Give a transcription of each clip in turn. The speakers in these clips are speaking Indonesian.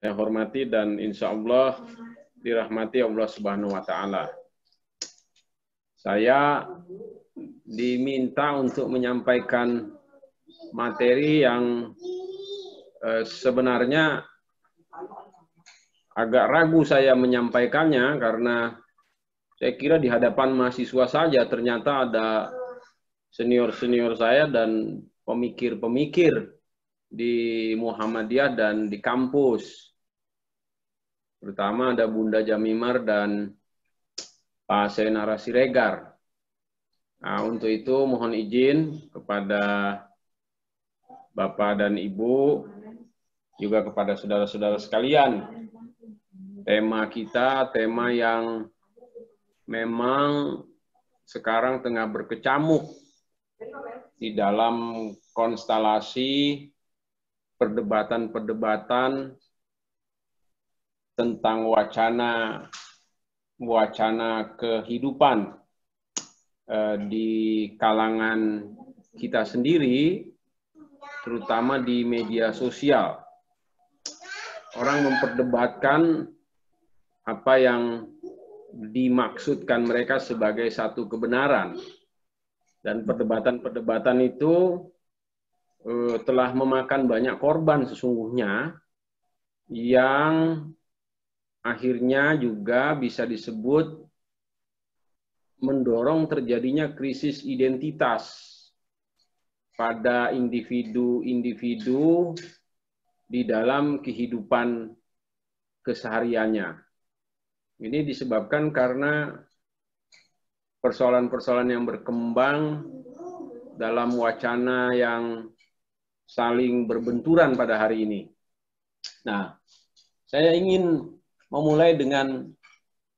saya hormati dan insya Allah dirahmati Allah Subhanahu wa Ta'ala. Saya diminta untuk menyampaikan materi yang sebenarnya agak ragu saya menyampaikannya karena saya kira di hadapan mahasiswa saja, ternyata ada senior-senior saya dan pemikir-pemikir di Muhammadiyah dan di kampus. Terutama ada Bunda Jamimar dan Pak Senara Siregar. Nah, untuk itu mohon izin kepada Bapak dan Ibu, juga kepada saudara-saudara sekalian. Tema kita, tema yang memang sekarang tengah berkecamuk di dalam konstelasi perdebatan-perdebatan tentang wacana kehidupan di kalangan kita sendiri, terutama di media sosial. Orang memperdebatkan apa yang dimaksudkan mereka sebagai satu kebenaran. Dan perdebatan-perdebatan itu telah memakan banyak korban sesungguhnya, yang akhirnya juga bisa disebut mendorong terjadinya krisis identitas pada individu-individu di dalam kehidupan kesehariannya. Ini disebabkan karena persoalan-persoalan yang berkembang dalam wacana yang saling berbenturan pada hari ini. Nah, saya ingin memulai dengan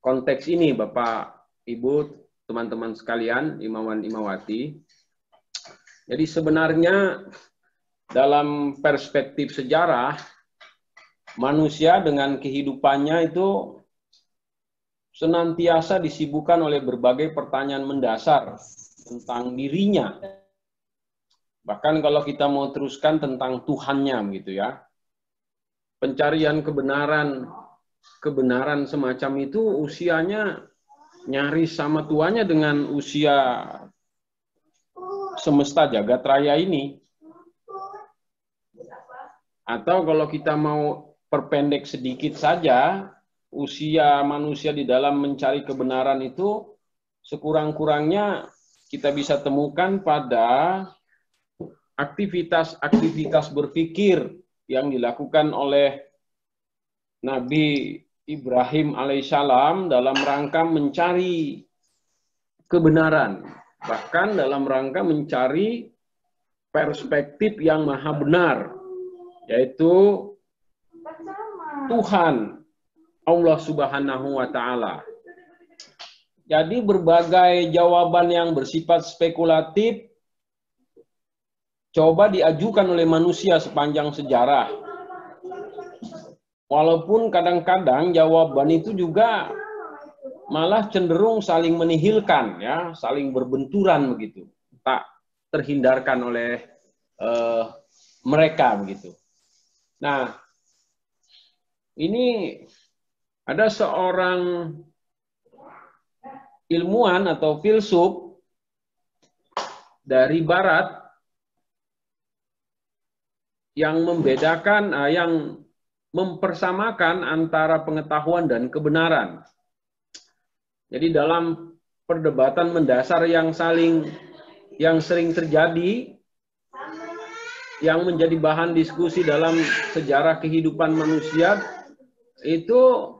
konteks ini, Bapak, Ibu, teman-teman sekalian, imawan imawati. Jadi sebenarnya dalam perspektif sejarah, manusia dengan kehidupannya itu senantiasa disibukkan oleh berbagai pertanyaan mendasar tentang dirinya. Bahkan kalau kita mau teruskan tentang Tuhannya, gitu ya. Pencarian kebenaran semacam itu usianya nyaris sama tuanya dengan usia semesta jagat raya ini. Atau kalau kita mau perpendek sedikit saja, usia manusia di dalam mencari kebenaran itu sekurang-kurangnya kita bisa temukan pada aktivitas-aktivitas berpikir yang dilakukan oleh Nabi Ibrahim alaihissalam dalam rangka mencari kebenaran, bahkan dalam rangka mencari perspektif yang maha benar, yaitu Tuhan Allah Subhanahu wa Ta'ala. Jadi berbagai jawaban yang bersifat spekulatif coba diajukan oleh manusia sepanjang sejarah. Walaupun kadang-kadang jawaban itu juga malah cenderung saling menihilkan, ya, saling berbenturan begitu, tak terhindarkan oleh mereka begitu. Nah, ini ada seorang ilmuwan atau filsuf dari Barat yang membedakan, yang mempersamakan antara pengetahuan dan kebenaran. Jadi dalam perdebatan mendasar yang sering terjadi, yang menjadi bahan diskusi dalam sejarah kehidupan manusia, itu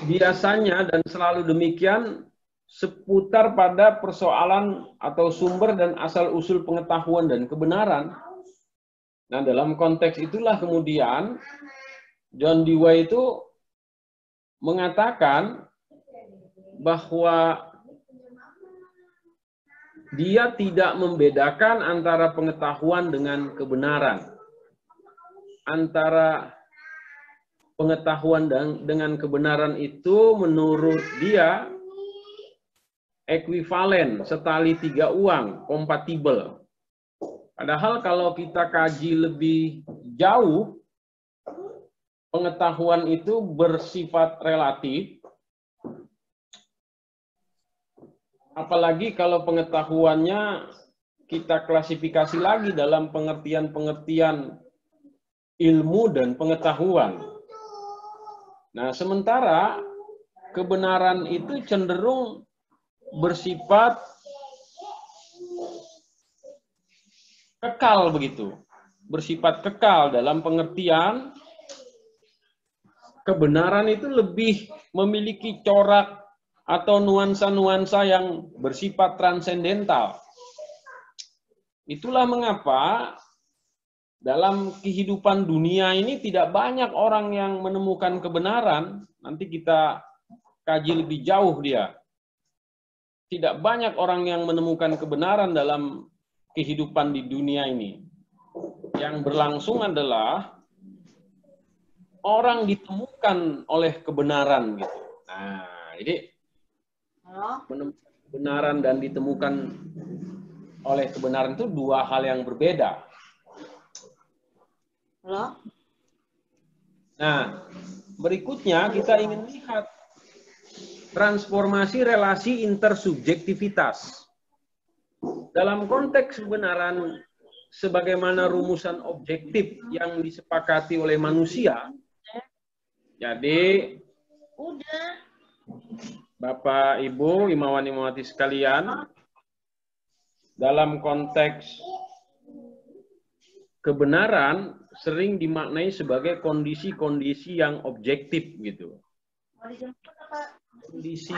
biasanya dan selalu demikian seputar pada persoalan atau sumber dan asal-usul pengetahuan dan kebenaran. Nah, dalam konteks itulah kemudian John Dewey itu mengatakan bahwa dia tidak membedakan antara pengetahuan dengan kebenaran. Antara pengetahuan dengan kebenaran itu menurut dia ekuivalen, setali tiga uang, kompatibel. Padahal kalau kita kaji lebih jauh, pengetahuan itu bersifat relatif. Apalagi kalau pengetahuannya kita klasifikasi lagi dalam pengertian-pengertian ilmu dan pengetahuan. Nah, sementara kebenaran itu cenderung bersifat kekal begitu. Bersifat kekal dalam pengertian kebenaran itu lebih memiliki corak atau nuansa-nuansa yang bersifat transendental. Itulah mengapa dalam kehidupan dunia ini tidak banyak orang yang menemukan kebenaran. Nanti kita kaji lebih jauh dia. Tidak banyak orang yang menemukan kebenaran dalam kehidupan di dunia ini. Yang berlangsung adalah orang ditemukan oleh kebenaran gitu. Nah, jadi menemukan kebenaran dan ditemukan oleh kebenaran itu dua hal yang berbeda. Halo? Nah, berikutnya kita ingin lihat transformasi relasi intersubjektivitas. Dalam konteks kebenaran sebagaimana rumusan objektif yang disepakati oleh manusia, jadi Bapak, Ibu, Imawan, Imawati sekalian, dalam konteks kebenaran sering dimaknai sebagai kondisi-kondisi yang objektif gitu. Kondisi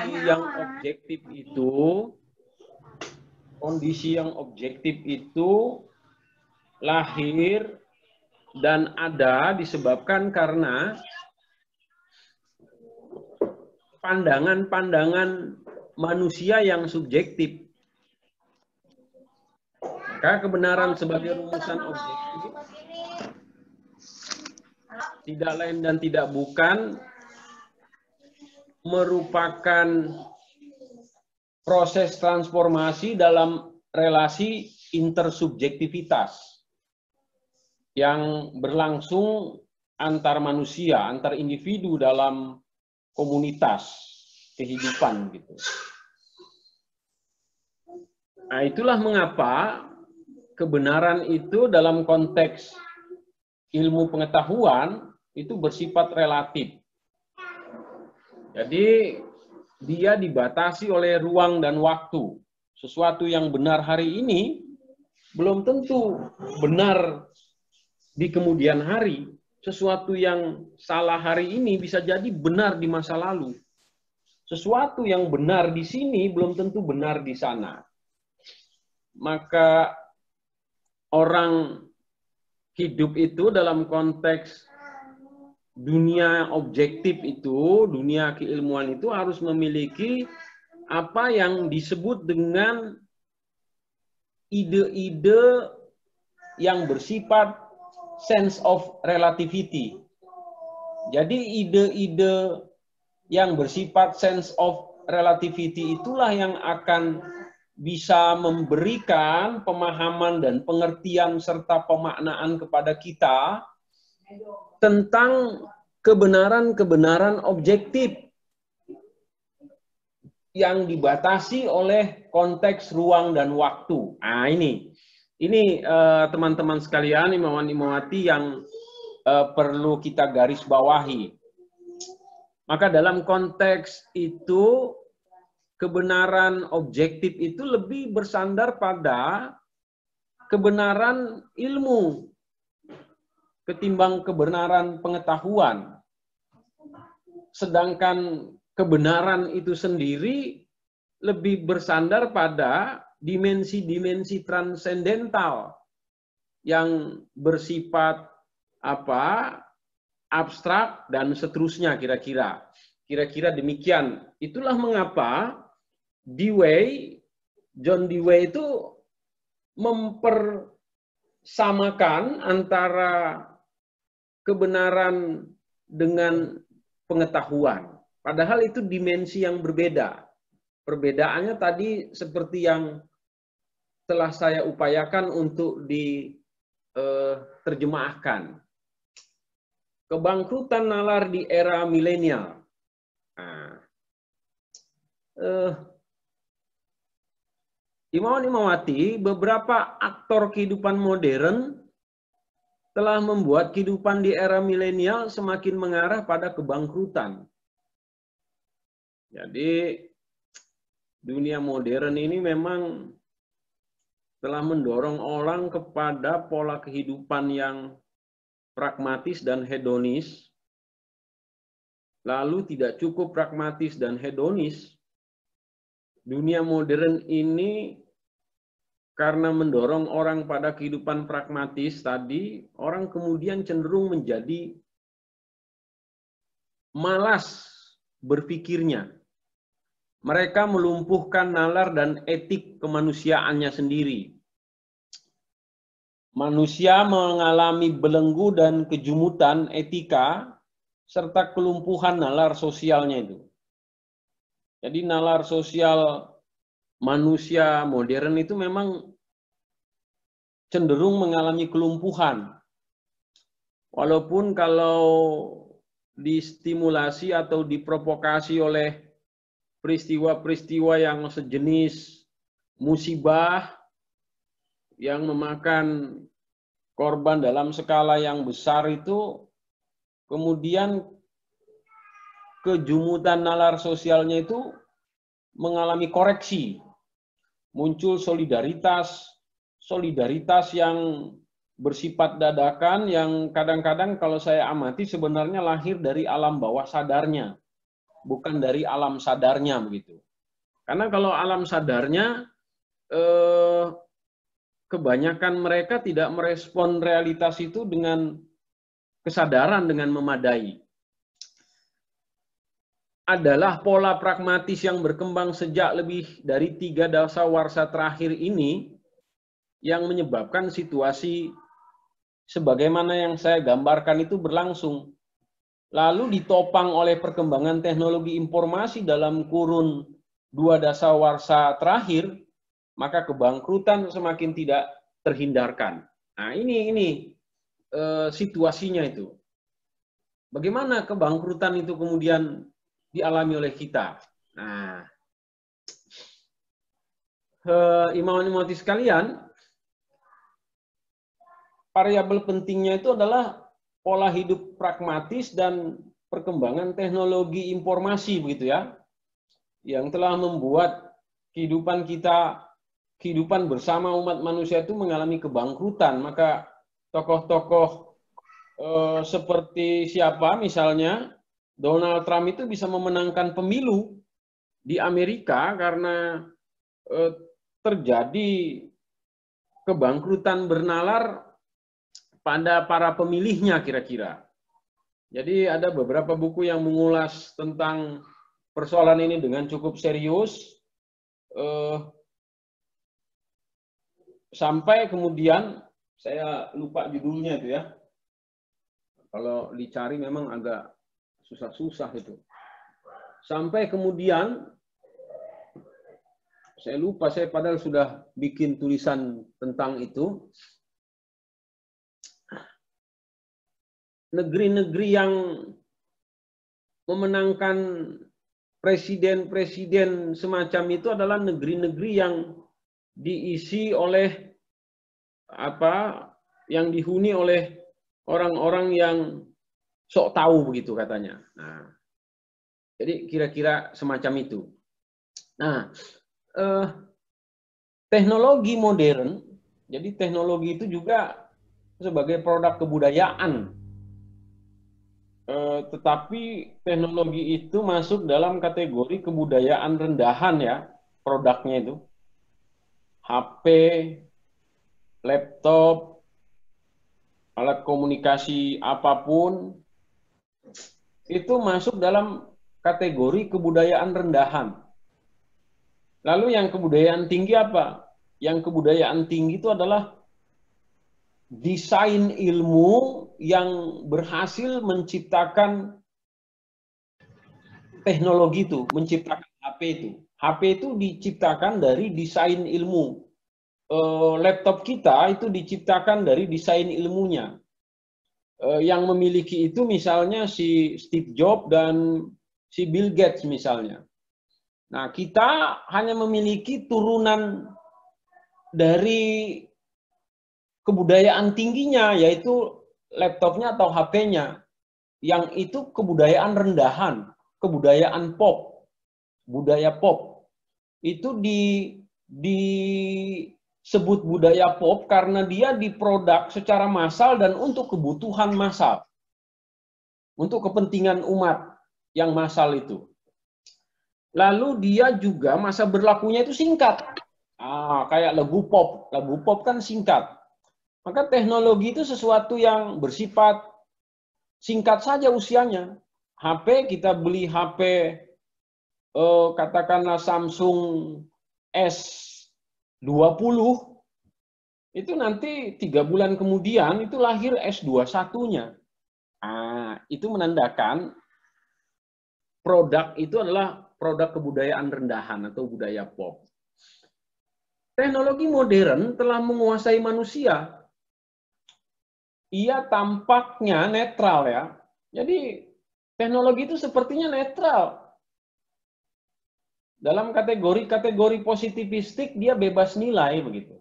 yang objektif itu lahir dan ada disebabkan karena pandangan-pandangan manusia yang subjektif. Maka kebenaran sebagai rumusan objektif tidak lain dan tidak bukan merupakan proses transformasi dalam relasi intersubjektivitas yang berlangsung antar manusia, antar individu dalam komunitas kehidupan gitu. Nah, itulah mengapa kebenaran itu dalam konteks ilmu pengetahuan itu bersifat relatif. Jadi dia dibatasi oleh ruang dan waktu. Sesuatu yang benar hari ini belum tentu benar di kemudian hari. Sesuatu yang salah hari ini bisa jadi benar di masa lalu. Sesuatu yang benar di sini belum tentu benar di sana. Maka orang hidup itu dalam konteks dunia objektif itu, dunia keilmuan itu harus memiliki apa yang disebut dengan ide-ide yang bersifat sense of relativity. Jadi ide-ide yang bersifat sense of relativity itulah yang akan bisa memberikan pemahaman dan pengertian serta pemaknaan kepada kita tentang kebenaran-kebenaran objektif yang dibatasi oleh konteks ruang dan waktu. Nah, ini teman-teman sekalian, Imawan Imawati yang perlu kita garis bawahi. Maka dalam konteks itu kebenaran objektif itu lebih bersandar pada kebenaran ilmu ketimbang kebenaran pengetahuan. Sedangkan kebenaran itu sendiri lebih bersandar pada dimensi-dimensi transendental yang bersifat abstrak dan seterusnya kira-kira. Kira-kira demikian. Itulah mengapa John Dewey itu mempersamakan antara kebenaran dengan pengetahuan. Padahal itu dimensi yang berbeda. Perbedaannya tadi seperti yang telah saya upayakan untuk diterjemahkan. Kebangkrutan nalar di era milenial. Nah, Imawan Imawati, beberapa aktor kehidupan modern telah membuat kehidupan di era milenial semakin mengarah pada kebangkrutan. Jadi dunia modern ini memang telah mendorong orang kepada pola kehidupan yang pragmatis dan hedonis, lalu tidak cukup pragmatis dan hedonis. Dunia modern ini karena mendorong orang pada kehidupan pragmatis tadi, orang kemudian cenderung menjadi malas berpikirnya. Mereka melumpuhkan nalar dan etik kemanusiaannya sendiri. Manusia mengalami belenggu dan kejumutan etika serta kelumpuhan nalar sosialnya itu. Jadi nalar sosial manusia modern itu memang cenderung mengalami kelumpuhan. Walaupun kalau distimulasi atau diprovokasi oleh peristiwa-peristiwa yang sejenis musibah yang memakan korban dalam skala yang besar itu, kemudian kejumutan nalar sosialnya itu mengalami koreksi. Muncul solidaritas yang bersifat dadakan, yang kadang-kadang kalau saya amati sebenarnya lahir dari alam bawah sadarnya, bukan dari alam sadarnya begitu. Karena kalau alam sadarnya, kebanyakan mereka tidak merespon realitas itu dengan kesadaran dengan memadai. Adalah pola pragmatis yang berkembang sejak lebih dari 3 dasawarsa terakhir ini yang menyebabkan situasi sebagaimana yang saya gambarkan itu berlangsung. Lalu ditopang oleh perkembangan teknologi informasi dalam kurun 2 dasawarsa terakhir, maka kebangkrutan semakin tidak terhindarkan. Nah, ini situasinya itu. Bagaimana kebangkrutan itu kemudian dialami oleh kita? Nah, imawan-imawati sekalian, variabel pentingnya itu adalah pola hidup pragmatis dan perkembangan teknologi informasi begitu ya, yang telah membuat kehidupan kita, kehidupan bersama umat manusia itu mengalami kebangkrutan. Maka tokoh-tokoh seperti siapa misalnya Donald Trump itu bisa memenangkan pemilu di Amerika karena terjadi kebangkrutan bernalar pada para pemilihnya kira-kira. Jadi ada beberapa buku yang mengulas tentang persoalan ini dengan cukup serius, sampai kemudian saya lupa judulnya itu ya. Kalau dicari memang agak susah-susah itu. Sampai kemudian saya lupa, saya padahal sudah bikin tulisan tentang itu. Negeri-negeri yang memenangkan presiden-presiden semacam itu adalah negeri-negeri yang diisi oleh yang dihuni oleh orang-orang yang sok tahu begitu katanya. Nah, jadi kira-kira semacam itu. Nah, teknologi modern, jadi teknologi itu juga sebagai produk kebudayaan. Tetapi teknologi itu masuk dalam kategori kebudayaan rendahan ya, produknya itu. HP, laptop, alat komunikasi apapun, itu masuk dalam kategori kebudayaan rendahan. Lalu yang kebudayaan tinggi apa? Yang kebudayaan tinggi itu adalah desain ilmu yang berhasil menciptakan teknologi itu, menciptakan HP itu. HP itu diciptakan dari desain ilmu. laptop kita itu diciptakan dari desain ilmunya. Yang memiliki itu misalnya si Steve Jobs dan si Bill Gates misalnya. Nah, kita hanya memiliki turunan dari kebudayaan tingginya, yaitu laptopnya atau HP-nya. Yang itu kebudayaan rendahan, kebudayaan pop, budaya pop. Itu disebut budaya pop karena dia diproduk secara massal dan untuk kebutuhan massal. Untuk kepentingan umat yang massal itu. Lalu dia juga masa berlakunya itu singkat. Kayak lagu pop. Lagu pop kan singkat. Maka teknologi itu sesuatu yang bersifat singkat saja usianya. HP, kita beli HP katakanlah Samsung S20, itu nanti 3 bulan kemudian itu lahir S21-nya. Itu menandakan produk itu adalah produk kebudayaan rendahan atau budaya pop. Teknologi modern telah menguasai manusia. Ia tampaknya netral ya. Jadi teknologi itu sepertinya netral. Dalam kategori-kategori positivistik dia bebas nilai begitu.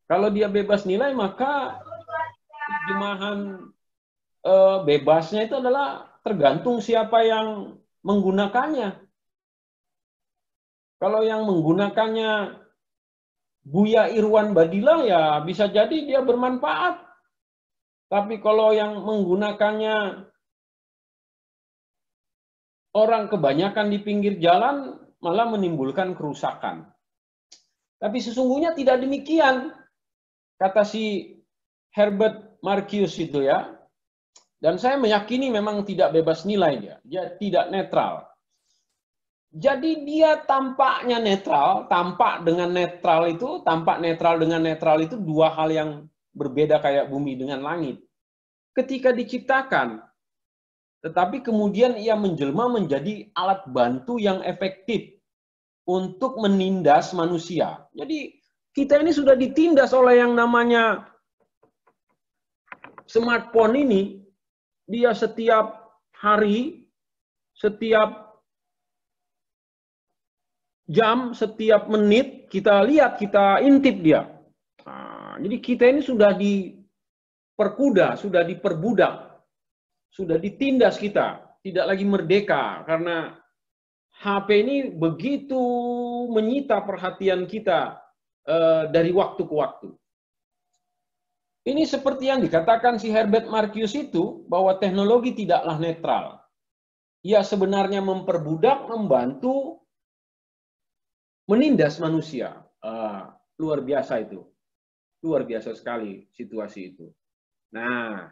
Kalau dia bebas nilai maka terjemahan bebasnya itu adalah tergantung siapa yang menggunakannya. Kalau yang menggunakannya Buya Irwan Badila ya bisa jadi dia bermanfaat. Tapi kalau yang menggunakannya orang kebanyakan di pinggir jalan malah menimbulkan kerusakan. Tapi sesungguhnya tidak demikian, kata si Herbert Marcuse itu ya. Dan saya meyakini memang tidak bebas nilai dia tidak netral. Jadi dia tampaknya netral, tampak dengan netral itu, tampak netral dengan netral itu dua hal yang berbeda kayak bumi dengan langit. Ketika diciptakan, tetapi kemudian ia menjelma menjadi alat bantu yang efektif untuk menindas manusia. Jadi kita ini sudah ditindas oleh yang namanya smartphone ini. Dia setiap hari, setiap jam, setiap menit kita lihat, kita intip dia. Jadi kita ini sudah diperkuda, sudah diperbudak, sudah ditindas kita, tidak lagi merdeka karena HP ini begitu menyita perhatian kita dari waktu ke waktu. Ini seperti yang dikatakan si Herbert Marcuse itu, bahwa teknologi tidaklah netral. Ia sebenarnya memperbudak, membantu, menindas manusia. Luar biasa itu. Luar biasa sekali situasi itu. Nah,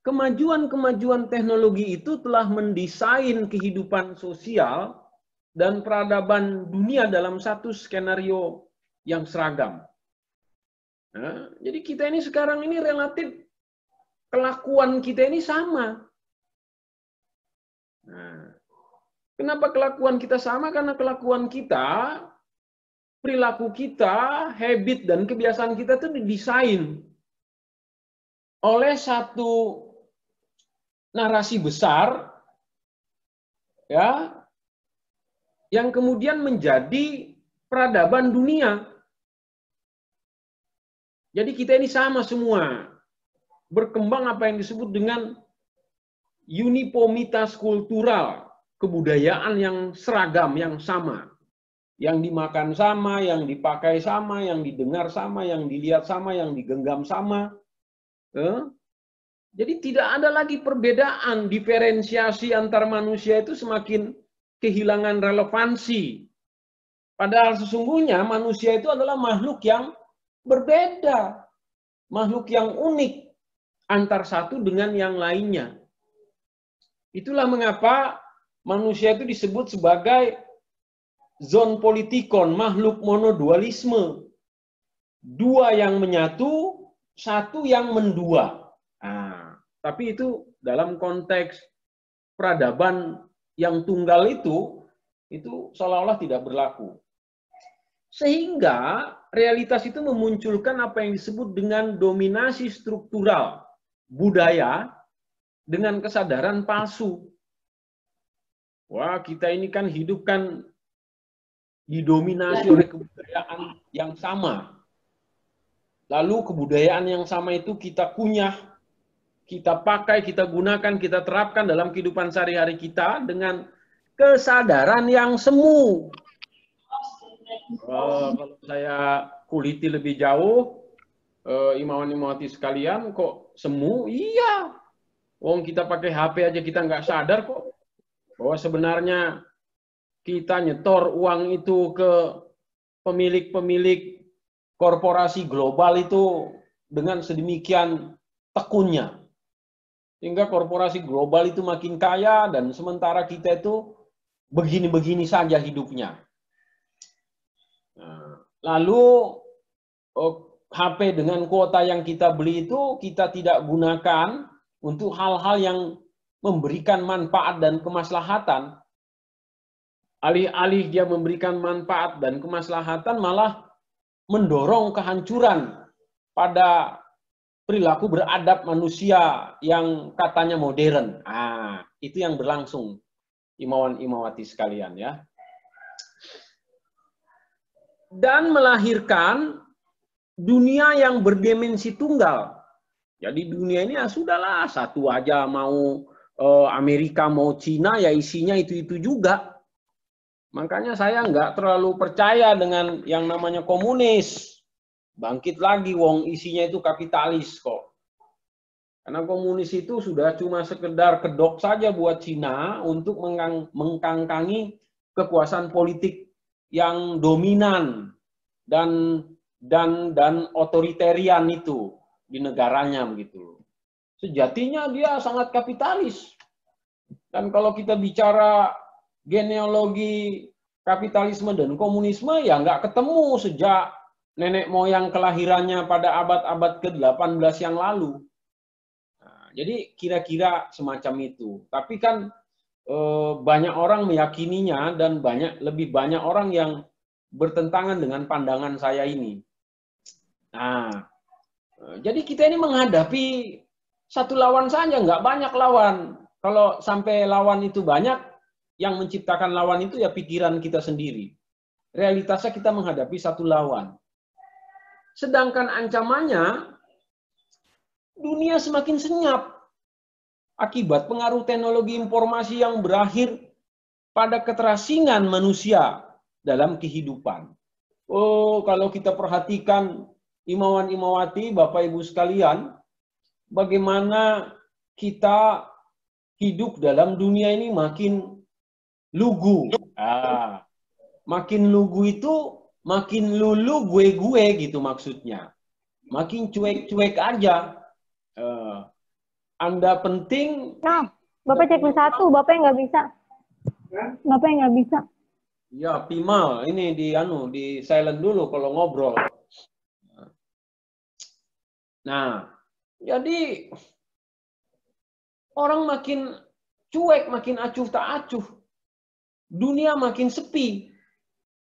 kemajuan-kemajuan teknologi itu telah mendesain kehidupan sosial dan peradaban dunia dalam satu skenario yang seragam. Nah, jadi kita ini sekarang ini relatif kelakuan kita ini sama. Nah, kenapa kelakuan kita sama? Karena kelakuan kita, perilaku kita, habit dan kebiasaan kita itu didesain oleh satu narasi besar ya yang kemudian menjadi peradaban dunia. Jadi kita ini sama semua. Berkembang apa yang disebut dengan uniformitas kultural, kebudayaan yang seragam, yang sama. Yang dimakan sama, yang dipakai sama, yang didengar sama, yang dilihat sama, yang digenggam sama. Jadi tidak ada lagi perbedaan, diferensiasi antar manusia itu semakin kehilangan relevansi. Padahal sesungguhnya manusia itu adalah makhluk yang berbeda, makhluk yang unik antar satu dengan yang lainnya. Itulah mengapa manusia itu disebut sebagai zoon politikon, makhluk monodualisme. Dua yang menyatu, satu yang mendua. Tapi itu dalam konteks peradaban yang tunggal itu seolah-olah tidak berlaku. Sehingga realitas itu memunculkan apa yang disebut dengan dominasi struktural budaya dengan kesadaran palsu. Wah, kita ini kan hidup kan didominasi oleh kebudayaan yang sama. Lalu kebudayaan yang sama itu kita kunyah, kita pakai, kita gunakan, kita terapkan dalam kehidupan sehari-hari kita dengan kesadaran yang semu. Kalau saya kuliti lebih jauh, imawan-imawati sekalian, kok semu? Iya. Wong kita pakai HP aja kita nggak sadar kok bahwa sebenarnya kita nyetor uang itu ke pemilik-pemilik korporasi global itu dengan sedemikian tekunnya. Sehingga korporasi global itu makin kaya dan sementara kita itu begini-begini saja hidupnya. Lalu HP dengan kuota yang kita beli itu kita tidak gunakan untuk hal-hal yang memberikan manfaat dan kemaslahatan. Alih-alih dia memberikan manfaat dan kemaslahatan malah mendorong kehancuran pada perilaku beradab manusia yang katanya modern. Itu yang berlangsung, imawan-imawati sekalian ya. Dan melahirkan dunia yang berdimensi tunggal. Jadi dunia ini ya sudahlah, satu aja, mau Amerika mau Cina ya isinya itu-itu juga. Makanya saya nggak terlalu percaya dengan yang namanya komunis. Bangkit lagi, wong isinya itu kapitalis kok. Karena komunis itu sudah cuma sekedar kedok saja buat Cina untuk mengkangkangi kekuasaan politik yang dominan dan otoritarian itu di negaranya begitu. Sejatinya dia sangat kapitalis. Dan kalau kita bicara genealogi kapitalisme dan komunisme ya nggak ketemu sejak nenek moyang kelahirannya pada abad-abad ke-18 yang lalu. Nah, jadi kira-kira semacam itu. Tapi kan banyak orang meyakininya dan lebih banyak orang yang bertentangan dengan pandangan saya ini. Nah, jadi kita ini menghadapi satu lawan saja, nggak banyak lawan. Kalau sampai lawan itu banyak, yang menciptakan lawan itu ya pikiran kita sendiri. Realitasnya kita menghadapi satu lawan. Sedangkan ancamannya, dunia semakin senyap akibat pengaruh teknologi informasi yang berakhir pada keterasingan manusia dalam kehidupan. Oh, kalau kita perhatikan imawan-imawati, Bapak Ibu sekalian, bagaimana kita hidup dalam dunia ini makin lugu. Makin lugu itu makin lulu gue gitu maksudnya. Makin cuek-cuek aja. Anda penting. Nah, Bapak cek satu, Bapak yang nggak bisa. Bapak yang nggak bisa. Ya, Pimal, ini di silent dulu kalau ngobrol. Nah, jadi orang makin cuek, makin acuh tak acuh. Dunia makin sepi.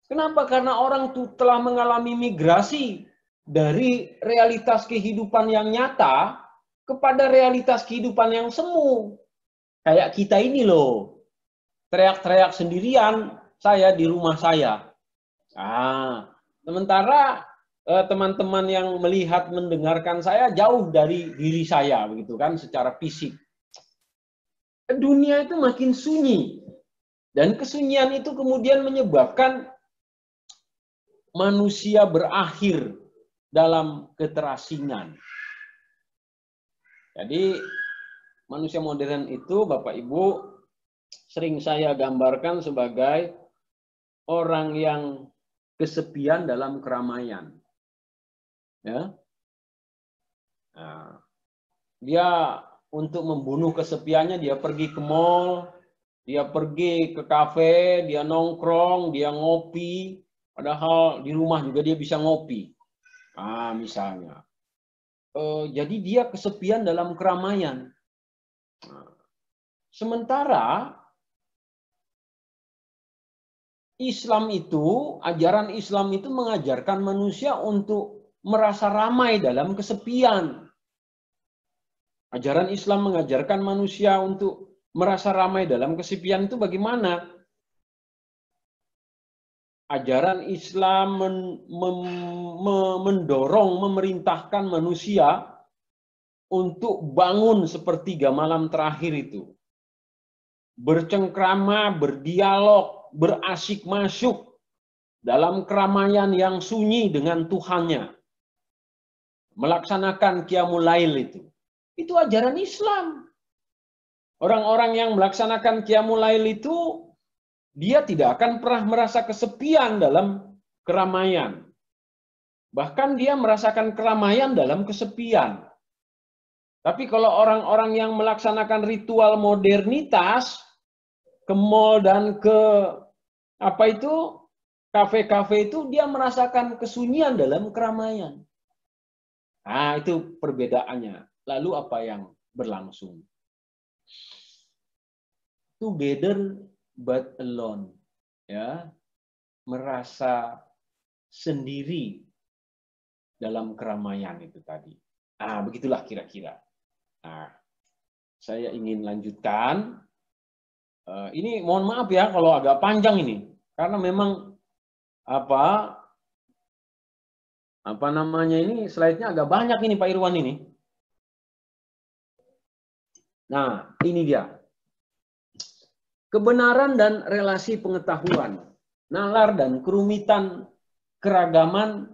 Kenapa? Karena orang tuh telah mengalami migrasi dari realitas kehidupan yang nyata kepada realitas kehidupan yang semu. Kayak kita ini loh, teriak-teriak sendirian saya di rumah saya. Sementara teman-teman yang melihat mendengarkan saya jauh dari diri saya begitu kan secara fisik. Dunia itu makin sunyi dan kesunyian itu kemudian menyebabkan manusia berakhir dalam keterasingan. Jadi manusia modern itu Bapak Ibu sering saya gambarkan sebagai orang yang kesepian dalam keramaian. Ya. Nah, dia untuk membunuh kesepiannya dia pergi ke mall, dia pergi ke kafe, dia nongkrong, dia ngopi, padahal di rumah juga dia bisa ngopi. Misalnya. Jadi dia kesepian dalam keramaian. Sementara Islam itu, ajaran Islam itu mengajarkan manusia untuk merasa ramai dalam kesepian. Ajaran Islam mengajarkan manusia untuk merasa ramai dalam kesepian itu bagaimana? Ajaran Islam mendorong, memerintahkan manusia untuk bangun sepertiga malam terakhir itu. Bercengkrama, berdialog, berasik masuk dalam keramaian yang sunyi dengan Tuhannya. Melaksanakan Qiyamul Lail itu. Itu ajaran Islam. Orang-orang yang melaksanakan Qiyamul Lail itu, dia tidak akan pernah merasa kesepian dalam keramaian. Bahkan dia merasakan keramaian dalam kesepian. Tapi kalau orang-orang yang melaksanakan ritual modernitas, ke mall dan ke kafe-kafe itu, dia merasakan kesunyian dalam keramaian. Nah, itu perbedaannya. Lalu apa yang berlangsung? Together but alone. Ya, merasa sendiri dalam keramaian itu tadi. Nah, begitulah kira-kira. Nah, saya ingin lanjutkan. Ini mohon maaf ya kalau agak panjang ini, karena memang apa namanya ini slide-nya agak banyak ini Pak Irwan ini. Nah, ini dia. Kebenaran dan relasi pengetahuan, nalar dan kerumitan keragaman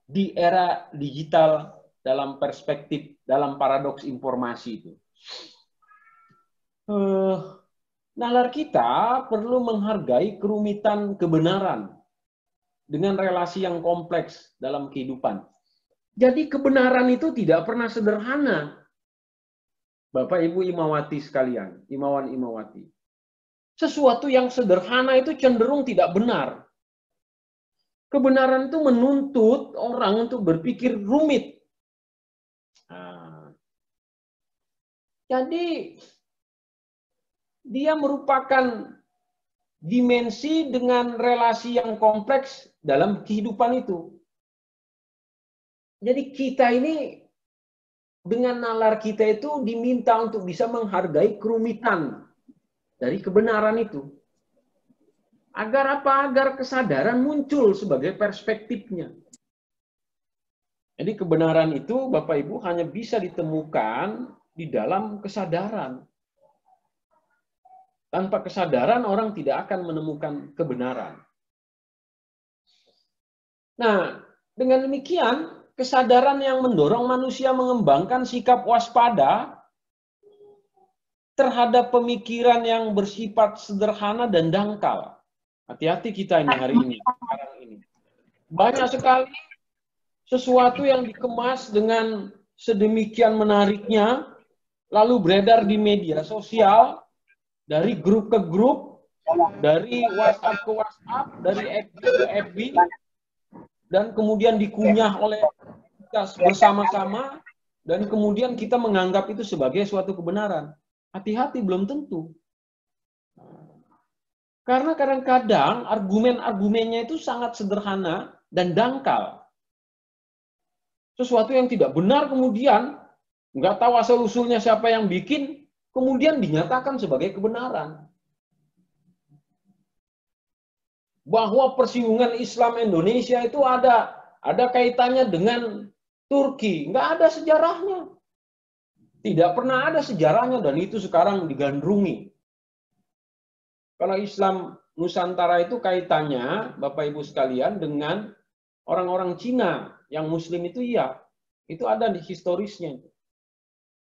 di era digital dalam perspektif, dalam paradoks informasi itu. Nalar kita perlu menghargai kerumitan kebenaran dengan relasi yang kompleks dalam kehidupan. Jadi kebenaran itu tidak pernah sederhana. Bapak Ibu Imawati sekalian, Imawan Imawati. Sesuatu yang sederhana itu cenderung tidak benar. Kebenaran itu menuntut orang untuk berpikir rumit. Nah, jadi dia merupakan dimensi dengan relasi yang kompleks dalam kehidupan itu. Jadi kita ini dengan nalar kita itu diminta untuk bisa menghargai kerumitan dari kebenaran itu. Agar apa? Agar kesadaran muncul sebagai perspektifnya. Jadi kebenaran itu Bapak Ibu hanya bisa ditemukan di dalam kesadaran. Tanpa kesadaran orang tidak akan menemukan kebenaran. Nah, dengan demikian kesadaran yang mendorong manusia mengembangkan sikap waspada terhadap pemikiran yang bersifat sederhana dan dangkal. Hati-hati kita ini hari ini, sekarang ini. Banyak sekali sesuatu yang dikemas dengan sedemikian menariknya, lalu beredar di media sosial, dari grup ke grup, dari WhatsApp ke WhatsApp, dari FB ke FB, dan kemudian dikunyah oleh kita bersama-sama, dan kemudian kita menganggap itu sebagai suatu kebenaran. Hati-hati, belum tentu. Karena kadang-kadang argumen-argumennya itu sangat sederhana dan dangkal. Sesuatu yang tidak benar kemudian, nggak tahu asal-usulnya siapa yang bikin, kemudian dinyatakan sebagai kebenaran. Bahwa persinggungan Islam Indonesia itu ada kaitannya dengan Turki. Nggak ada sejarahnya. Tidak pernah ada sejarahnya, dan itu sekarang digandrungi. Kalau Islam Nusantara itu kaitannya, Bapak Ibu sekalian, dengan orang-orang Cina yang Muslim itu iya. Itu ada di historisnya.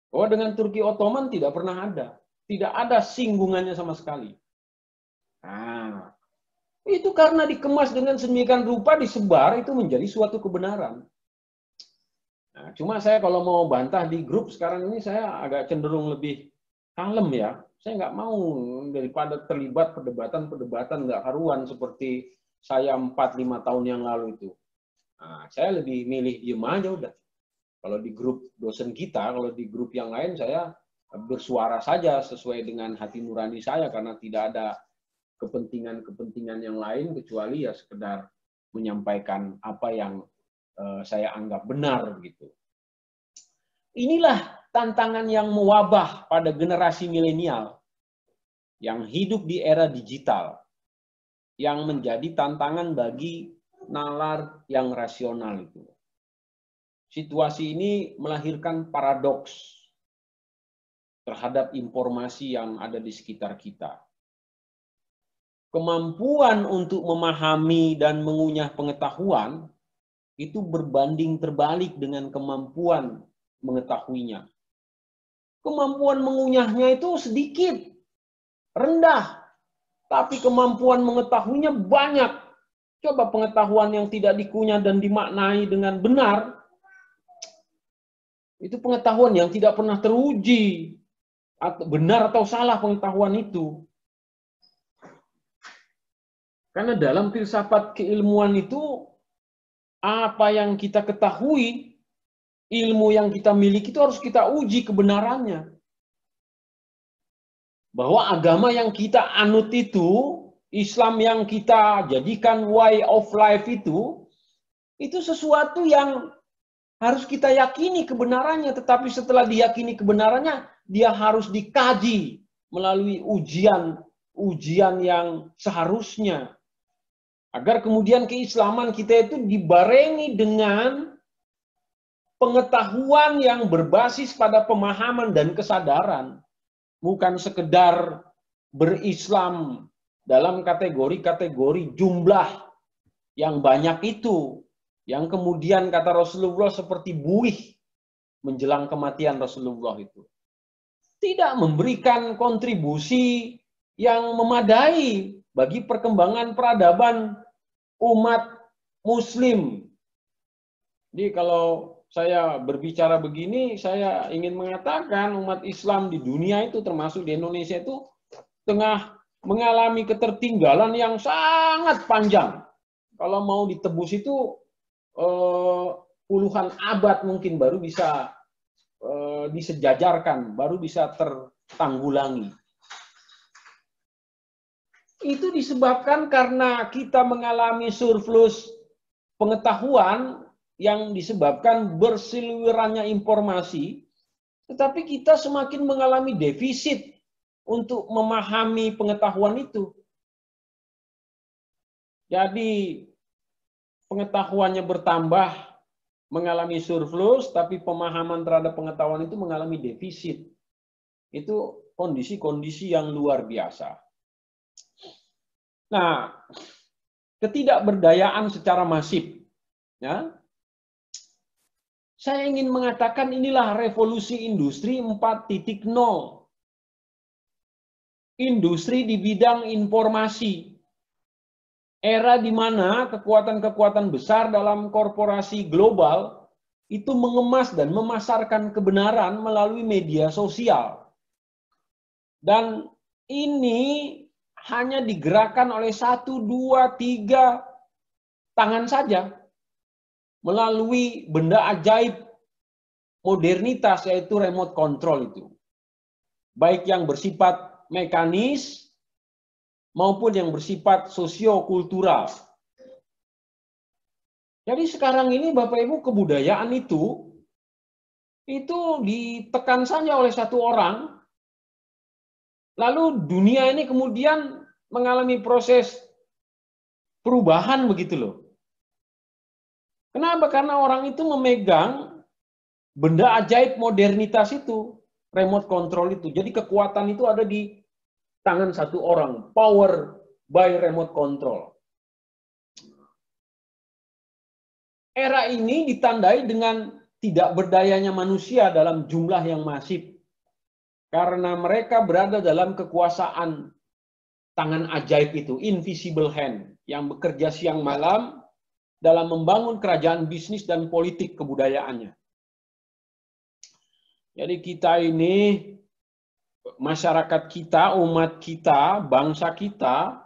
Bahwa dengan Turki Ottoman tidak pernah ada. Tidak ada singgungannya sama sekali. Nah, itu karena dikemas dengan sedemikian rupa, disebar, itu menjadi suatu kebenaran. Nah, cuma saya kalau mau bantah di grup sekarang ini, saya agak cenderung lebih kalem ya. Saya nggak mau daripada terlibat perdebatan-perdebatan nggak karuan seperti saya 4-5 tahun yang lalu itu. Nah, saya lebih milih diem aja udah. Kalau di grup dosen kita, kalau di grup yang lain saya bersuara saja sesuai dengan hati nurani saya karena tidak ada kepentingan-kepentingan yang lain kecuali ya sekedar menyampaikan apa yang saya anggap benar gitu. Inilah tantangan yang mewabah pada generasi milenial yang hidup di era digital, yang menjadi tantangan bagi nalar yang rasional itu. Situasi ini melahirkan paradoks terhadap informasi yang ada di sekitar kita. Kemampuan untuk memahami dan mengunyah pengetahuan itu berbanding terbalik dengan kemampuan mengetahuinya. Kemampuan mengunyahnya itu sedikit, rendah, tapi kemampuan mengetahuinya banyak. Coba pengetahuan yang tidak dikunyah dan dimaknai dengan benar, itu pengetahuan yang tidak pernah teruji, atau benar atau salah pengetahuan itu. Karena dalam filsafat keilmuan itu, apa yang kita ketahui, ilmu yang kita miliki itu harus kita uji kebenarannya. Bahwa agama yang kita anut itu, Islam yang kita jadikan way of life itu sesuatu yang harus kita yakini kebenarannya, tetapi setelah diyakini kebenarannya, dia harus dikaji melalui ujian yang seharusnya. Agar kemudian keislaman kita itu dibarengi dengan pengetahuan yang berbasis pada pemahaman dan kesadaran. Bukan sekedar berislam dalam kategori-kategori jumlah yang banyak itu, yang kemudian kata Rasulullah seperti buih menjelang kematian Rasulullah itu. Tidak memberikan kontribusi yang memadai bagi perkembangan peradaban umat muslim. Jadi kalau saya berbicara begini, saya ingin mengatakan umat Islam di dunia itu, termasuk di Indonesia itu, tengah mengalami ketertinggalan yang sangat panjang. Kalau mau ditebus itu puluhan abad mungkin baru bisa disejajarkan, baru bisa tertanggulangi. Itu disebabkan karena kita mengalami surplus pengetahuan yang disebabkan berseliwerannya informasi, tetapi kita semakin mengalami defisit untuk memahami pengetahuan itu. Jadi pengetahuannya bertambah, mengalami surplus, tapi pemahaman terhadap pengetahuan itu mengalami defisit. Itu kondisi-kondisi yang luar biasa. Nah, ketidakberdayaan secara masif, ya. Saya ingin mengatakan inilah revolusi industri 4.0. Industri di bidang informasi. Era di mana kekuatan-kekuatan besar dalam korporasi global itu mengemas dan memasarkan kebenaran melalui media sosial. Dan ini hanya digerakkan oleh 1, 2, 3 tangan saja melalui benda ajaib modernitas, yaitu remote control itu. Baik yang bersifat mekanis maupun yang bersifat sosiokultural. Jadi sekarang ini Bapak Ibu, kebudayaan itu ditekan saja oleh satu orang, lalu dunia ini kemudian mengalami proses perubahan begitu loh. Kenapa? Karena orang itu memegang benda ajaib modernitas itu, remote control itu. Jadi kekuatan itu ada di tangan satu orang, power by remote control. Era ini ditandai dengan tidak berdayanya manusia dalam jumlah yang masif. Karena mereka berada dalam kekuasaan tangan ajaib itu, invisible hand, yang bekerja siang malam dalam membangun kerajaan bisnis dan politik kebudayaannya. Jadi kita ini, masyarakat kita, umat kita, bangsa kita,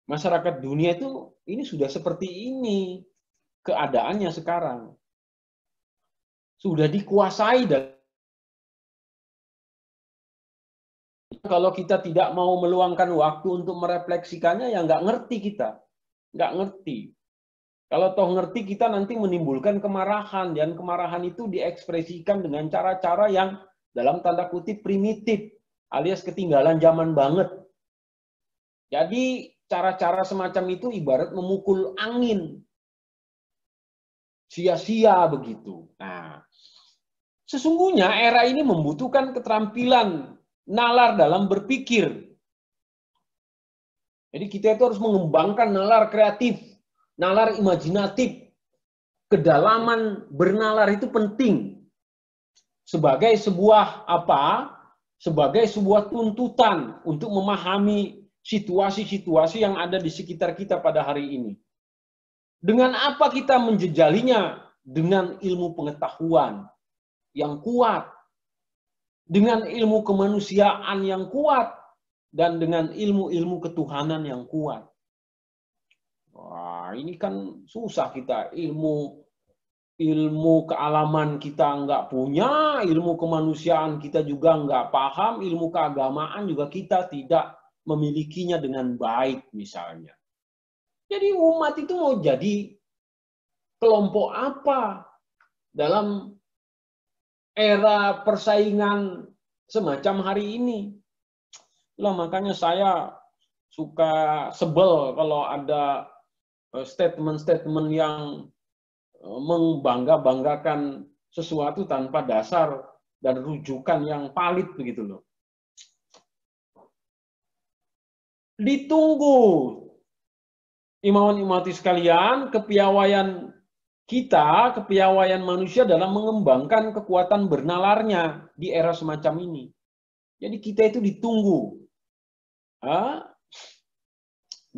masyarakat dunia itu, ini sudah seperti ini keadaannya sekarang. Sudah dikuasai dan kalau kita tidak mau meluangkan waktu untuk merefleksikannya, ya nggak ngerti kita. Nggak ngerti. Kalau toh ngerti, kita nanti menimbulkan kemarahan, dan kemarahan itu diekspresikan dengan cara-cara yang dalam tanda kutip primitif, alias ketinggalan zaman banget. Jadi cara-cara semacam itu ibarat memukul angin. Sia-sia begitu. Nah, sesungguhnya era ini membutuhkan keterampilan nalar dalam berpikir. Jadi kita itu harus mengembangkan nalar kreatif, nalar imajinatif. Kedalaman bernalar itu penting sebagai sebuah apa? Sebagai sebuah tuntutan untuk memahami situasi-situasi yang ada di sekitar kita pada hari ini. Dengan apa kita menjejalinya? Dengan ilmu pengetahuan yang kuat, dengan ilmu kemanusiaan yang kuat, dan dengan ilmu-ilmu ketuhanan yang kuat. Wah, ini kan susah kita, ilmu kealaman kita nggak punya, ilmu kemanusiaan kita juga nggak paham, ilmu keagamaan juga kita tidak memilikinya dengan baik misalnya. Jadi umat itu mau jadi kelompok apa dalam era persaingan semacam hari ini? Lah makanya saya suka sebel kalau ada statement-statement yang membangga-banggakan sesuatu tanpa dasar dan rujukan yang valid begitu loh. Ditunggu imawan-imawati sekalian, kepiawaian kita, kepiawaian manusia dalam mengembangkan kekuatan bernalarnya di era semacam ini. Jadi kita itu ditunggu.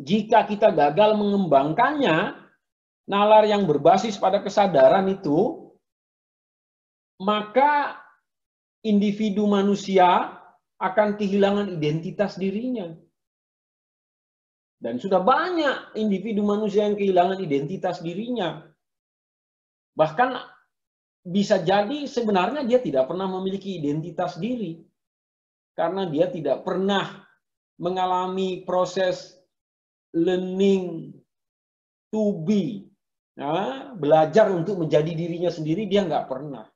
Jika kita gagal mengembangkannya, nalar yang berbasis pada kesadaran itu, maka individu manusia akan kehilangan identitas dirinya. Dan sudah banyak individu manusia yang kehilangan identitas dirinya. Bahkan bisa jadi sebenarnya dia tidak pernah memiliki identitas diri. Karena dia tidak pernah mengalami proses learning to be. Nah, belajar untuk menjadi dirinya sendiri, dia nggak pernah.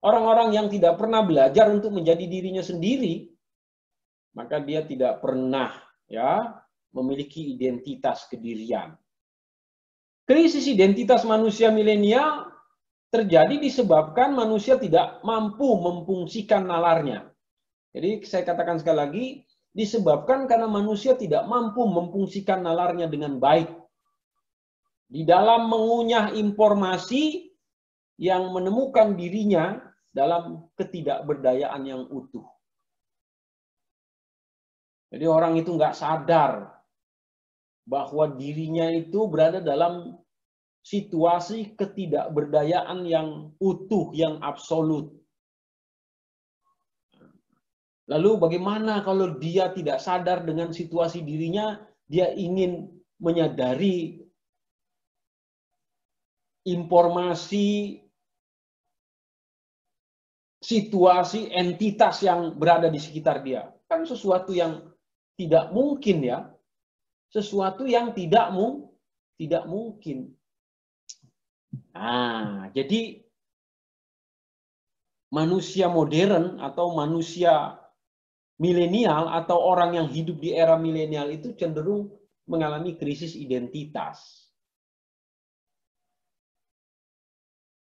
Orang-orang yang tidak pernah belajar untuk menjadi dirinya sendiri, maka dia tidak pernah memiliki identitas kedirian. Krisis identitas manusia milenial terjadi disebabkan manusia tidak mampu memfungsikan nalarnya. Jadi saya katakan sekali lagi, disebabkan karena manusia tidak mampu memfungsikan nalarnya dengan baik. Di dalam mengunyah informasi yang menemukan dirinya dalam ketidakberdayaan yang utuh. Jadi orang itu nggak sadar bahwa dirinya itu berada dalam situasi ketidakberdayaan yang utuh, yang absolut. Lalu bagaimana kalau dia tidak sadar dengan situasi dirinya, dia ingin menyadari informasi, situasi, entitas yang berada di sekitar dia. Kan sesuatu yang tidak mungkin ya. Sesuatu yang tidak mungkin. Nah, jadi manusia modern atau manusia milenial atau orang yang hidup di era milenial itu cenderung mengalami krisis identitas.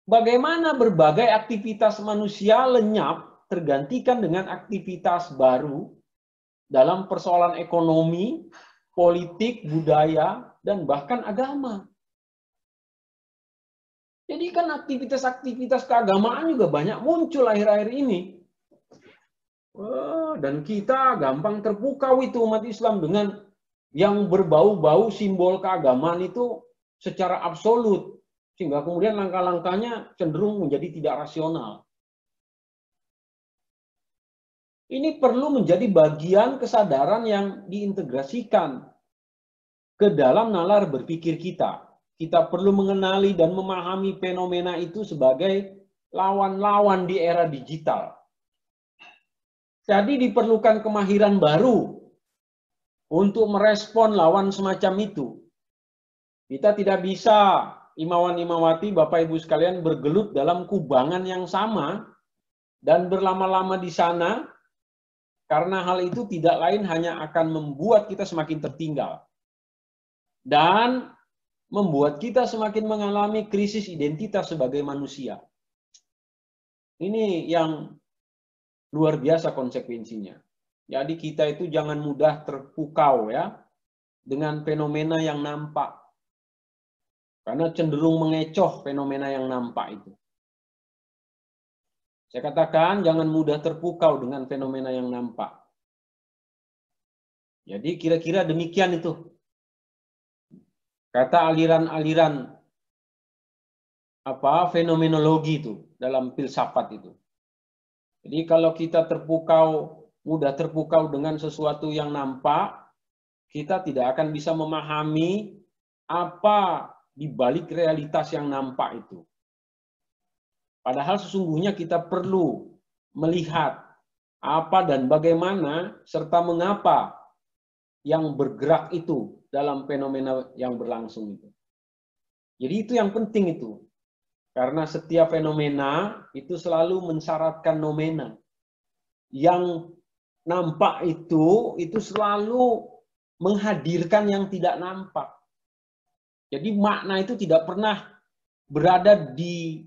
Bagaimana berbagai aktivitas manusia lenyap tergantikan dengan aktivitas baru dalam persoalan ekonomi, politik, budaya, dan bahkan agama. Jadi kan aktivitas-aktivitas keagamaan juga banyak muncul akhir-akhir ini. Dan kita gampang terpukau itu umat Islam dengan yang berbau-bau simbol keagamaan itu secara absolut. Sehingga kemudian langkah-langkahnya cenderung menjadi tidak rasional. Ini perlu menjadi bagian kesadaran yang diintegrasikan ke dalam nalar berpikir kita. Kita perlu mengenali dan memahami fenomena itu sebagai lawan-lawan di era digital. Jadi diperlukan kemahiran baru untuk merespon lawan semacam itu. Kita tidak bisa, Imawan-Imawati, Bapak Ibu sekalian, bergelut dalam kubangan yang sama dan berlama-lama di sana, karena hal itu tidak lain hanya akan membuat kita semakin tertinggal. Dan membuat kita semakin mengalami krisis identitas sebagai manusia. Ini yang luar biasa konsekuensinya. Jadi kita itu jangan mudah terpukau ya dengan fenomena yang nampak. Karena cenderung mengecoh fenomena yang nampak itu. Saya katakan jangan mudah terpukau dengan fenomena yang nampak. Jadi kira-kira demikian itu. Kata aliran-aliran fenomenologi itu dalam filsafat itu. Jadi kalau kita mudah terpukau dengan sesuatu yang nampak, kita tidak akan bisa memahami apa di balik realitas yang nampak itu. Padahal sesungguhnya kita perlu melihat apa dan bagaimana serta mengapa yang bergerak itu dalam fenomena yang berlangsung itu. Jadi itu yang penting itu. Karena setiap fenomena itu selalu mensyaratkan nomena. Yang nampak itu selalu menghadirkan yang tidak nampak. Jadi makna itu tidak pernah berada di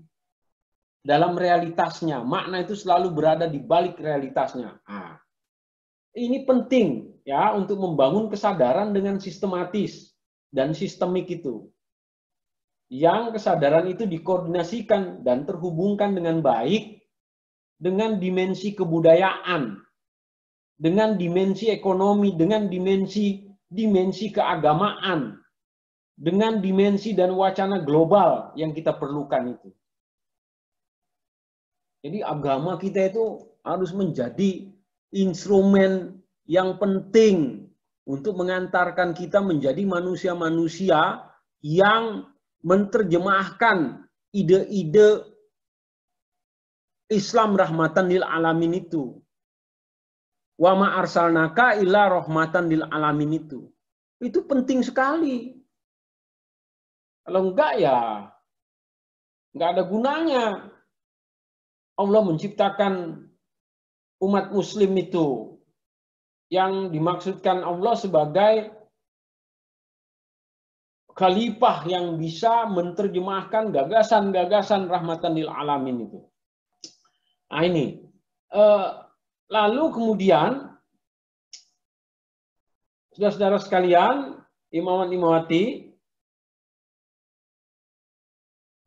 dalam realitasnya. Makna itu selalu berada di balik realitasnya. Nah, ini penting ya untuk membangun kesadaran dengan sistematis dan sistemik itu. Yang kesadaran itu dikoordinasikan dan terhubungkan dengan baik dengan dimensi kebudayaan, dengan dimensi ekonomi, dengan dimensi keagamaan, dengan dimensi dan wacana global yang kita perlukan itu. Jadi agama kita itu harus menjadi instrumen yang penting untuk mengantarkan kita menjadi manusia-manusia yang menerjemahkan ide-ide Islam rahmatan lil alamin itu. Wa ma arsalnaka illa rahmatan lil alamin itu. Itu penting sekali. Kalau enggak ya enggak ada gunanya. Allah menciptakan umat muslim itu yang dimaksudkan Allah sebagai khalifah yang bisa menerjemahkan gagasan-gagasan rahmatan lil alamin itu. Nah ini. Lalu kemudian, saudara-saudara sekalian, Imawan-Imawati,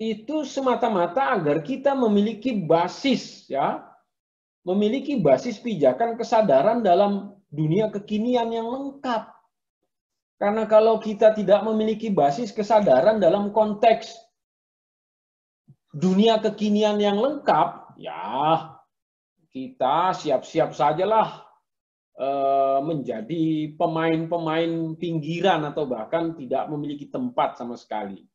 itu semata-mata agar kita memiliki basis, ya, memiliki basis pijakan kesadaran dalam dunia kekinian yang lengkap. Karena kalau kita tidak memiliki basis kesadaran dalam konteks dunia kekinian yang lengkap, ya kita siap-siap sajalah menjadi pemain-pemain pinggiran atau bahkan tidak memiliki tempat sama sekali.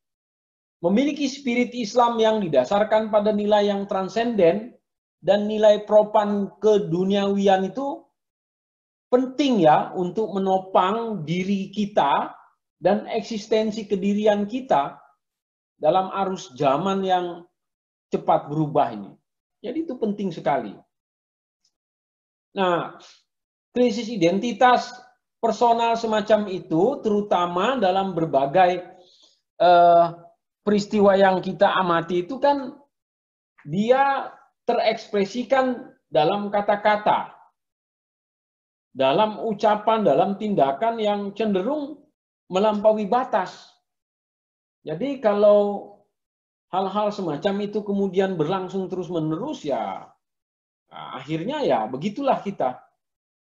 Memiliki spirit Islam yang didasarkan pada nilai yang transenden dan nilai propan keduniawian itu penting ya untuk menopang diri kita dan eksistensi kedirian kita dalam arus zaman yang cepat berubah ini. Jadi itu penting sekali. Nah, krisis identitas personal semacam itu terutama dalam berbagai peristiwa yang kita amati itu kan dia terekspresikan dalam kata-kata, dalam ucapan, dalam tindakan yang cenderung melampaui batas. Jadi kalau hal-hal semacam itu kemudian berlangsung terus-menerus ya akhirnya ya begitulah kita.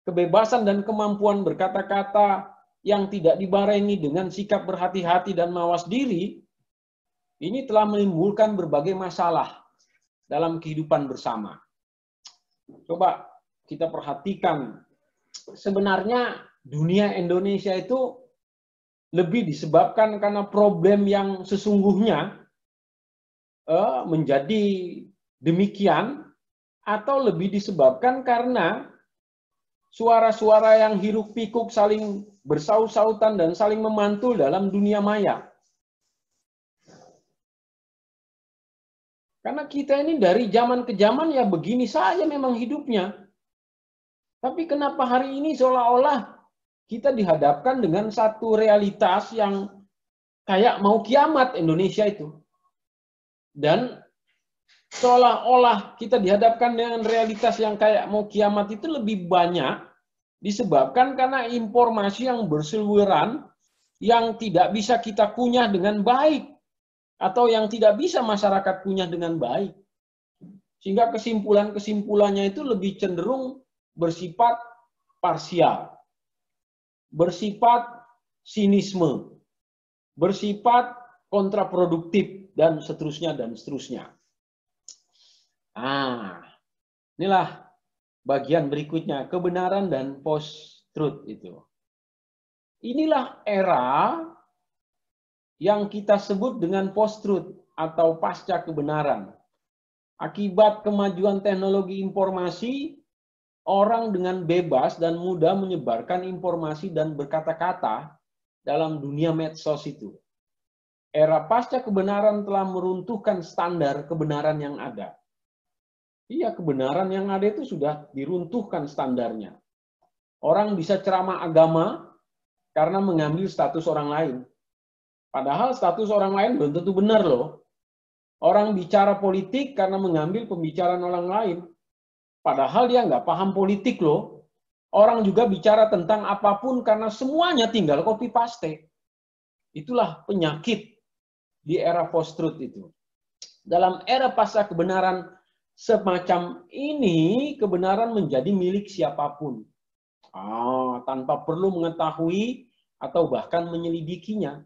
Kebebasan dan kemampuan berkata-kata yang tidak dibarengi dengan sikap berhati-hati dan mawas diri ini telah menimbulkan berbagai masalah dalam kehidupan bersama. Coba kita perhatikan, sebenarnya dunia Indonesia itu lebih disebabkan karena problem yang sesungguhnya menjadi demikian, atau lebih disebabkan karena suara-suara yang hiruk-pikuk saling bersaut-sautan dan saling memantul dalam dunia maya. Karena kita ini dari zaman ke zaman ya begini saja memang hidupnya. Tapi kenapa hari ini seolah-olah kita dihadapkan dengan satu realitas yang kayak mau kiamat Indonesia itu. Dan seolah-olah kita dihadapkan dengan realitas yang kayak mau kiamat itu lebih banyak disebabkan karena informasi yang berseliweran yang tidak bisa kita kunyah dengan baik atau yang tidak bisa masyarakat kunyah dengan baik. Sehingga kesimpulan-kesimpulannya itu lebih cenderung bersifat parsial, bersifat sinisme, bersifat kontraproduktif, dan seterusnya, dan seterusnya. Inilah bagian berikutnya, kebenaran dan post-truth itu. Inilah era yang kita sebut dengan post-truth atau pasca kebenaran. Akibat kemajuan teknologi informasi, orang dengan bebas dan mudah menyebarkan informasi dan berkata-kata dalam dunia medsos itu. Era pasca kebenaran telah meruntuhkan standar kebenaran yang ada. Iya, kebenaran yang ada itu sudah diruntuhkan standarnya. Orang bisa ceramah agama karena mengambil status orang lain. Padahal status orang lain belum tentu benar loh. Orang bicara politik karena mengambil pembicaraan orang lain. Padahal dia nggak paham politik loh. Orang juga bicara tentang apapun karena semuanya tinggal copy paste. Itulah penyakit di era post-truth itu. Dalam era pasca kebenaran semacam ini, kebenaran menjadi milik siapapun. Tanpa perlu mengetahui atau bahkan menyelidikinya.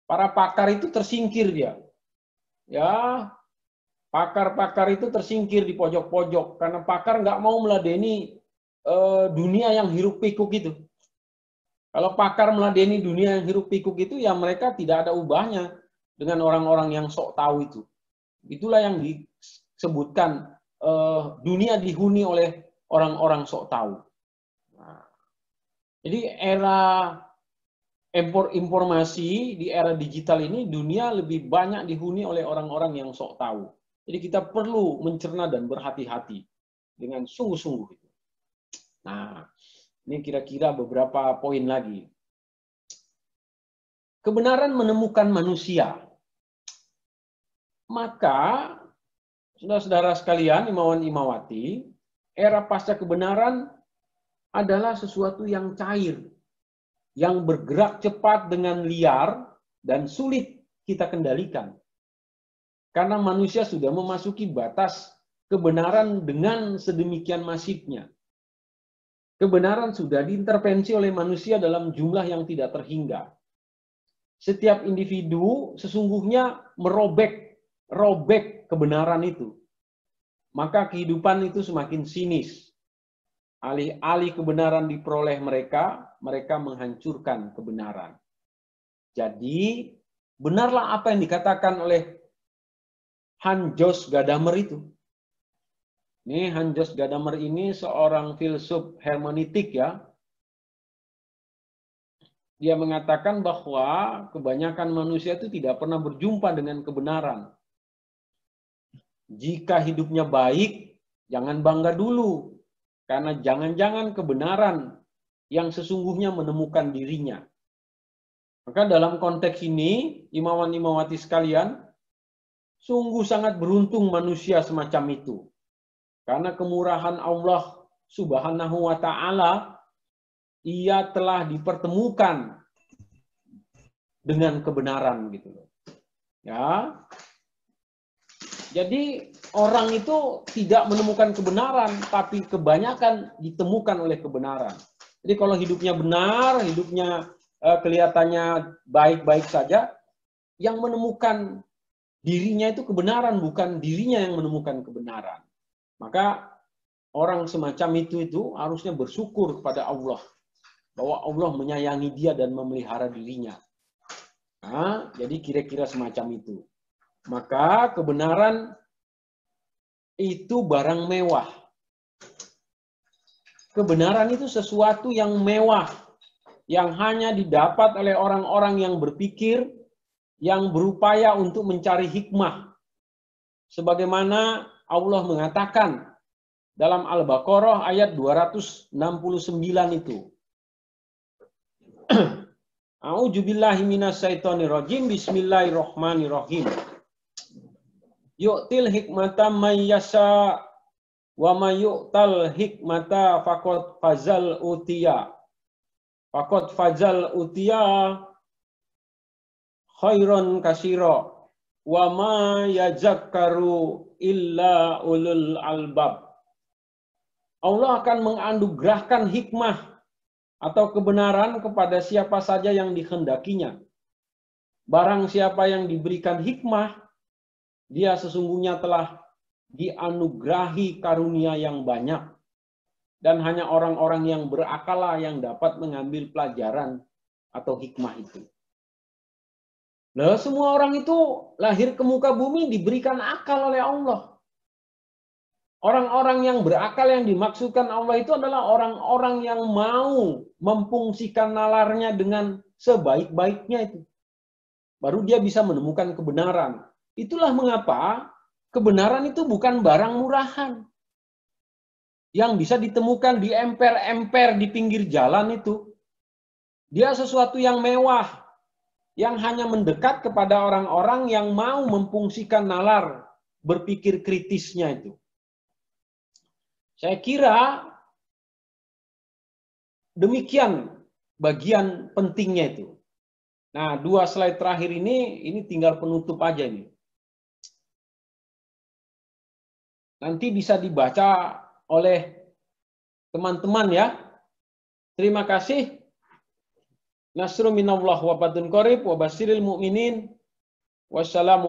Para pakar itu tersingkir dia. Ya, pakar-pakar itu tersingkir di pojok-pojok karena pakar nggak mau meladeni dunia yang hiruk-pikuk itu. Kalau pakar meladeni dunia yang hiruk-pikuk itu, ya mereka tidak ada ubahnya dengan orang-orang yang sok tahu itu. Itulah yang disebutkan dunia dihuni oleh orang-orang sok tahu. Jadi era informasi di era digital ini, dunia lebih banyak dihuni oleh orang-orang yang sok tahu. Jadi kita perlu mencerna dan berhati-hati dengan sungguh-sungguh. Nah, ini kira-kira beberapa poin lagi. Kebenaran menemukan manusia. Maka, saudara-saudara sekalian, imawan imawati, era pasca kebenaran adalah sesuatu yang cair, yang bergerak cepat dengan liar dan sulit kita kendalikan. Karena manusia sudah memasuki batas kebenaran dengan sedemikian masifnya. Kebenaran sudah diintervensi oleh manusia dalam jumlah yang tidak terhingga. Setiap individu sesungguhnya merobek kebenaran itu. Maka kehidupan itu semakin sinis. Alih-alih kebenaran diperoleh mereka menghancurkan kebenaran. Jadi, benarlah apa yang dikatakan oleh Hans-Jost Gadamer itu. Ini Hans-Jost Gadamer ini seorang filsuf hermeneutik ya. Dia mengatakan bahwa kebanyakan manusia itu tidak pernah berjumpa dengan kebenaran. Jika hidupnya baik, jangan bangga dulu. Karena jangan-jangan kebenaran yang sesungguhnya menemukan dirinya. Maka dalam konteks ini, imawan-imawati sekalian, sungguh sangat beruntung manusia semacam itu. Karena kemurahan Allah Subhanahu wa Ta'ala, ia telah dipertemukan dengan kebenaran gitu loh. Ya. Jadi orang itu tidak menemukan kebenaran, tapi kebanyakan ditemukan oleh kebenaran. Jadi kalau hidupnya benar, hidupnya kelihatannya baik-baik saja, yang menemukan dirinya itu kebenaran, bukan dirinya yang menemukan kebenaran. Maka orang semacam itu harusnya bersyukur kepada Allah, bahwa Allah menyayangi dia dan memelihara dirinya. Nah, jadi kira-kira semacam itu. Maka kebenaran itu barang mewah. kebenaran itu sesuatu yang mewah, yang hanya didapat oleh orang-orang yang berpikir, yang berupaya untuk mencari hikmah. Sebagaimana Allah mengatakan dalam Al-Baqarah ayat 269 itu. A'udzubillahi minasyaitonirrajim. Bismillahirrahmanirrahim. Yu'til hikmata may yasha wa may yu'tal hikmata faqad fazal utiya. Faqad fazal utiya khairan katsira wa ma yazakkaru illa ulul albab. Allah akan menganugerahkan hikmah atau kebenaran kepada siapa saja yang dikehendakinya. Barang siapa yang diberikan hikmah, dia sesungguhnya telah dianugerahi karunia yang banyak. Dan hanya orang-orang yang berakal yang dapat mengambil pelajaran atau hikmah itu. Nah, semua orang itu lahir ke muka bumi diberikan akal oleh Allah. Orang-orang yang berakal yang dimaksudkan Allah itu adalah orang-orang yang mau memfungsikan nalarnya dengan sebaik-baiknya itu. Baru dia bisa menemukan kebenaran. Itulah mengapa kebenaran itu bukan barang murahan. Yang bisa ditemukan di emper-emper di pinggir jalan itu. Dia sesuatu yang mewah. Yang hanya mendekat kepada orang-orang yang mau memfungsikan nalar berpikir kritisnya itu. Saya kira demikian bagian pentingnya itu. Nah, 2 slide terakhir ini tinggal penutup aja nih. Nanti bisa dibaca oleh teman-teman ya. Terima kasih. Nasrun minallah wa fadlun qarib wa basyiril mu'minin. Wassalamu